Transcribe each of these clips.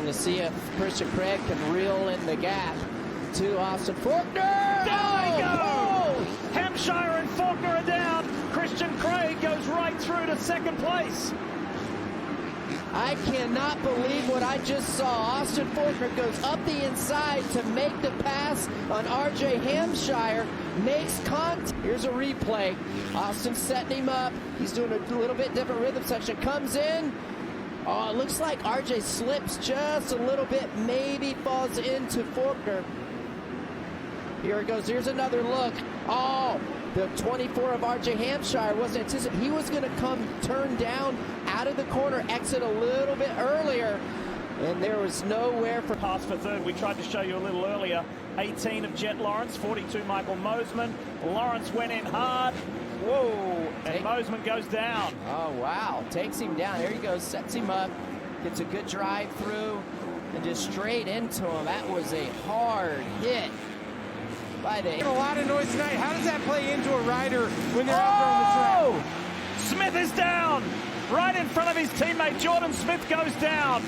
to see if Christian Craig can reel in the gap to Austin Faulkner. Down they go! Oh! Hampshire and Faulkner are down. Christian Craig goes right through to second place. I cannot believe what I just saw. Austin Faulkner goes up the inside to make the pass on RJ Hampshire, makes contact. Here's a replay. Austin setting him up. He's doing a little bit different rhythm section. Comes in. Oh, it looks like RJ slips just a little bit, maybe falls into Faulkner. Here it goes. Here's another look. Oh, the 24 of RJ Hampshire wasn't anticipating. He was going to come turn down out of the corner, exit a little bit earlier, and there was nowhere for pass for third. We tried to show you a little earlier. 18 of Jet Lawrence, 42 Michael Mosman. Lawrence went in hard. Whoa, and Mosman goes down. Oh, wow. Takes him down. There he goes, sets him up, gets a good drive through, and just straight into him. That was a hard hit. A lot of noise tonight. How does that play into a rider when they're out there on the track? Smith is down. Right in front of his teammate, Jordan Smith goes down.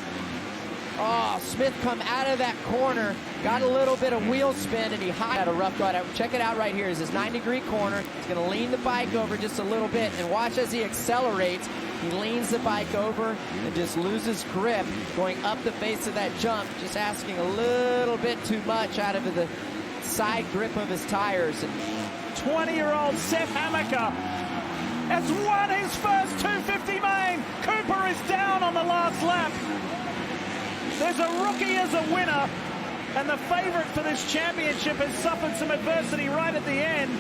Oh, Smith come out of that corner, got a little bit of wheel spin, and he had a rough ride. Check it out right here. This is 9-degree corner. He's going to lean the bike over just a little bit, and watch as he accelerates. He leans the bike over and just loses grip going up the face of that jump, just asking a little bit too much out of the side grip of his tires. 20-year-old Seth Hammaker has won his first 250 main. Cooper is down on the last lap. There's a rookie as a winner, and the favorite for this championship has suffered some adversity right at the end.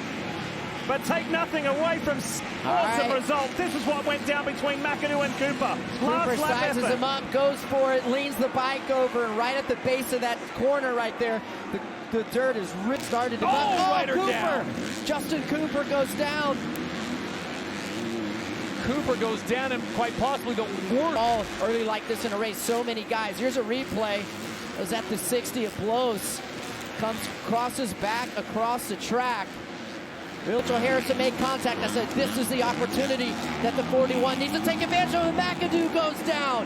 But take nothing away from awesome result. This is what went down between McAdoo and Cooper. Cooper sizes him up, goes for it, leans the bike over, and right at the base of that corner right there, the dirt is started to go. Cooper down. Justin Cooper goes down. Cooper goes down, and quite possibly the worst. All early like this in a race, so many guys. Here's a replay. It was at the 60th Blows. Crosses back across the track. Mitchell Harrison made contact. I said, this is the opportunity that the 41 needs to take advantage of. McAdoo goes down.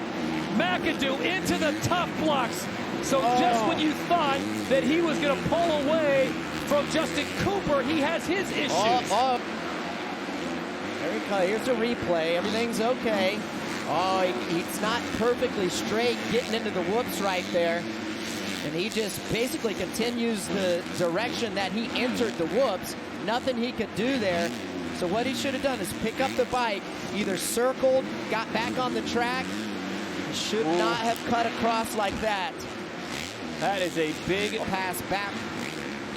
McAdoo into the tough blocks. So just when you thought that he was going to pull away from Justin Cooper, he has his issues. There he goes. Here's a replay. Everything's okay. Oh, he's not perfectly straight getting into the whoops right there. And he just basically continues the direction that he entered the whoops. Nothing he could do there. So what he should have done is pick up the bike, either circled, got back on the track. He should not have cut across like that. That is a big pass back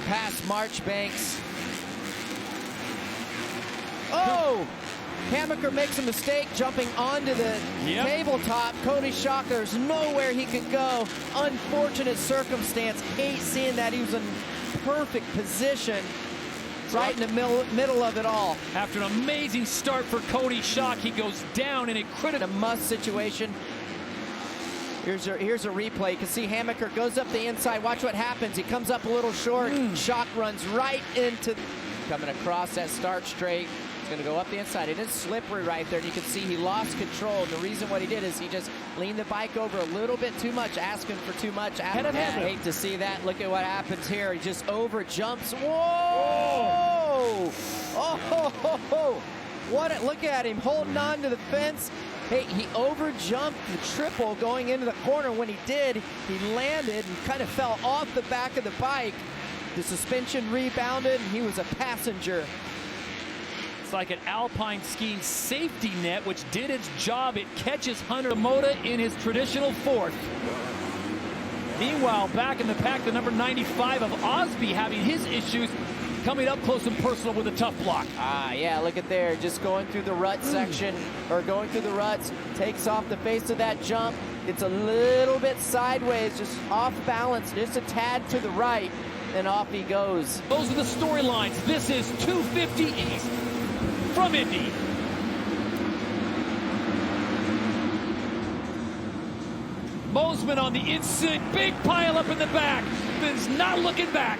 past Marchbanks. Oh! Hammaker makes a mistake jumping onto the tabletop. Cody Schock, there's nowhere he could go. Unfortunate circumstance. Hate seeing that. He was in perfect position. Right in the middle of it all. After an amazing start for Cody Schock, he goes down in a critical must situation. Here's a replay. You can see Hammaker goes up the inside. Watch what happens. He comes up a little short. Schock runs right into coming across that start straight. He's going to go up the inside. It is slippery right there. And you can see he lost control. And the reason what he did is he just leaned the bike over a little bit too much, asking for too much. I hate to see that. Look at what happens here. He just over jumps. Whoa! Oh! Look at him holding on to the fence. Hey, he over jumped the triple going into the corner. When he did, he landed and kind of fell off the back of the bike. The suspension rebounded, and he was a passenger. It's like an alpine skiing safety net, which did its job. It catches Hunter Moda in his traditional fourth. Meanwhile, back in the pack, the number 95 of Osby having his issues, coming up close and personal with a tough block. Yeah, look at there, just going through the rut section, or going through the ruts, takes off the face of that jump. It's a little bit sideways, just off balance, just a tad to the right, and off he goes. Those are the storylines. This is 250 East from Indy. Mosman on the inside, big pile up in the back. Is not looking back.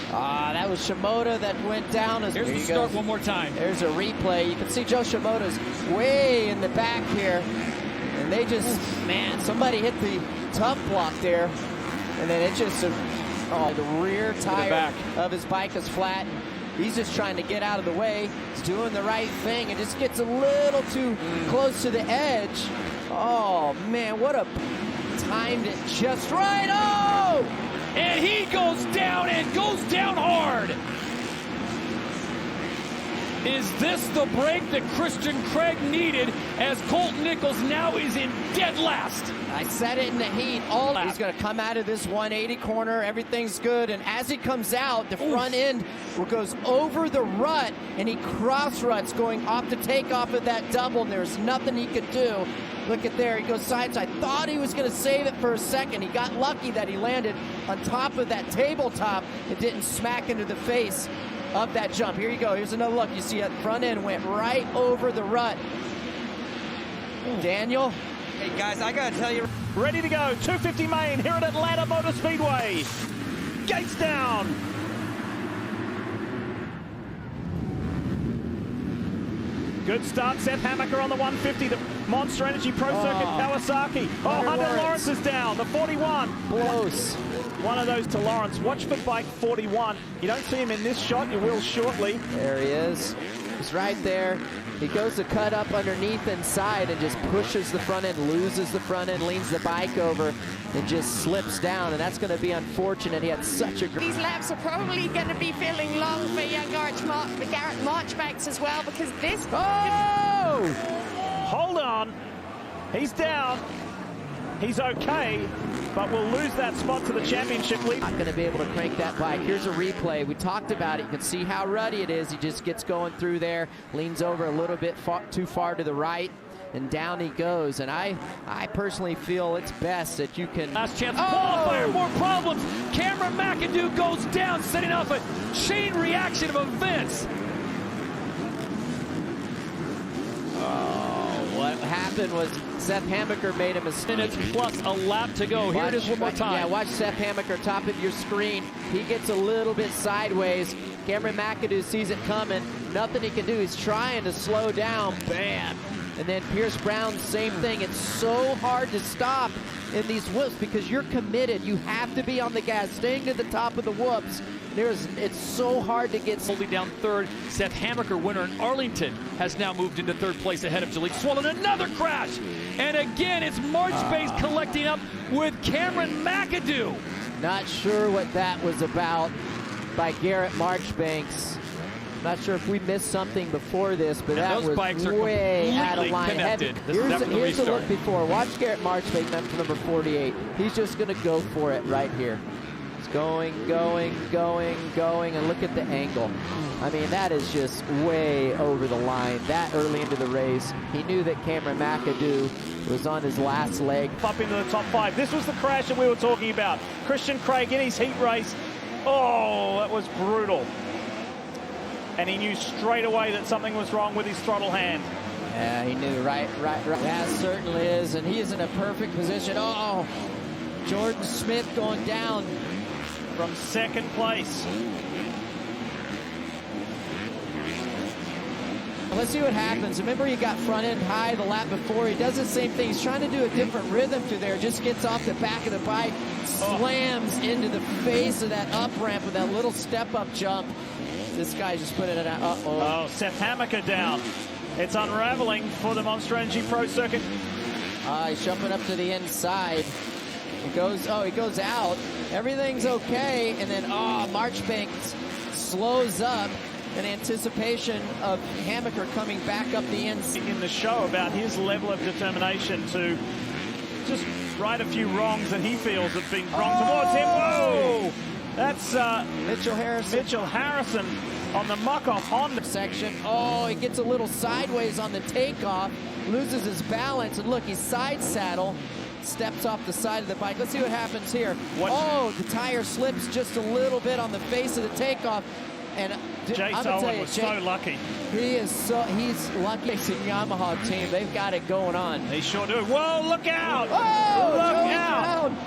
That was Shimoda that went down. Here's the start one more time. There's a replay. You can see Joe Shimoda's way in the back here. And they just, man, somebody hit the tough block there. And then it just, the rear tire of his bike is flat. He's just trying to get out of the way. He's doing the right thing and just gets a little too close to the edge. Oh, man, what a timed it just right. Oh! And he goes down and goes down hard. Is this the break that Christian Craig needed as Colt Nichols now is in dead last? I said it in the heat. He's going to come out of this 180 corner. Everything's good. And as he comes out, the front end goes over the rut, and he cross ruts going off the takeoff of that double. And there's nothing he could do. Look at there. He goes sides. I thought he was going to save it for a second. He got lucky that he landed on top of that tabletop. It didn't smack into the face of that jump. Here you go. Here's another look. You see that front end went right over the rut. Daniel. Hey guys, I gotta tell you. Ready to go, 250 main here at Atlanta Motor Speedway. Gates down. Good start, Seth Hammaker on the 150, the Monster Energy Pro Circuit Kawasaki. Hunter Lawrence is down, the 41. Close. One of those to Lawrence. Watch for bike 41. You don't see him in this shot, you will shortly. There he is. He's right there. He goes to cut up underneath inside and just pushes the front end, loses the front end, leans the bike over, and just slips down. And that's going to be unfortunate. He had such a great... These laps are probably going to be feeling long for young Garrett Marchbanks as well, because this... Oh! Hold on. He's down. He's okay, but we'll lose that spot to the championship lead. Not going to be able to crank that bike. Here's a replay. We talked about it. You can see how ruddy it is. He just gets going through there, leans over a little bit too far to the right, and down he goes. And I personally feel it's best that you can... Last chance qualifier, more problems. Cameron McAdoo goes down, setting off a chain reaction of events. What happened was Seth Hammaker made a mistake. Minutes plus a lap to go. Here it is one more time. Yeah, watch Seth Hammaker, top of your screen. He gets a little bit sideways. Cameron McAdoo sees it coming. Nothing he can do. He's trying to slow down. Bam! And then Pierce Brown, same thing. It's so hard to stop in these whoops because you're committed. You have to be on the gas, staying to the top of the whoops. It's so hard to get... Holding down third, Seth Hammaker, winner in Arlington, has now moved into third place ahead of Jalek Swollen. Another crash! And again, it's Marchbanks collecting up with Cameron McAdoo. Not sure what that was about by Garrett Marchbanks. Not sure if we missed something before this, but that was way out of line. Here's the look before. Watch Garrett Marchbanks, number 48. He's just going to go for it right here. He's going, and look at the angle. I mean, that is just way over the line. That early into the race, he knew that Cameron McAdoo was on his last leg. Up into the top 5. This was the crash that we were talking about. Christian Craig in his heat race. Oh, that was brutal. And he knew straight away that something was wrong with his throttle hand. Yeah, he knew, right. That certainly is, and he is in a perfect position. Oh, Jordan Smith going down from second place. Let's see what happens. Remember, he got front end high the lap before. He does the same thing. He's trying to do a different rhythm through there. Just gets off the back of the bike, slams into the face of that up ramp with that little step-up jump. This guy just put it out. Oh, Seth Hammaker down. It's unraveling for the Monster Energy Pro Circuit. He's jumping up to the inside. He goes out. Everything's okay. And then, Marchbanks slows up in anticipation of Hammaker coming back up the inside. In the show about his level of determination to just right a few wrongs that he feels have been wrong towards him. Whoa! That's Mitchell Harrison on the muck-off Honda section. Oh, he gets a little sideways on the takeoff, loses his balance, and look, he's side saddle, steps off the side of the bike. Let's see what happens here. The tire slips just a little bit on the face of the takeoff. And Jace Owen was so lucky. He's lucky. It's a Yamaha team. They've got it going on. They sure do. Whoa, look out! Oh, look out! Down.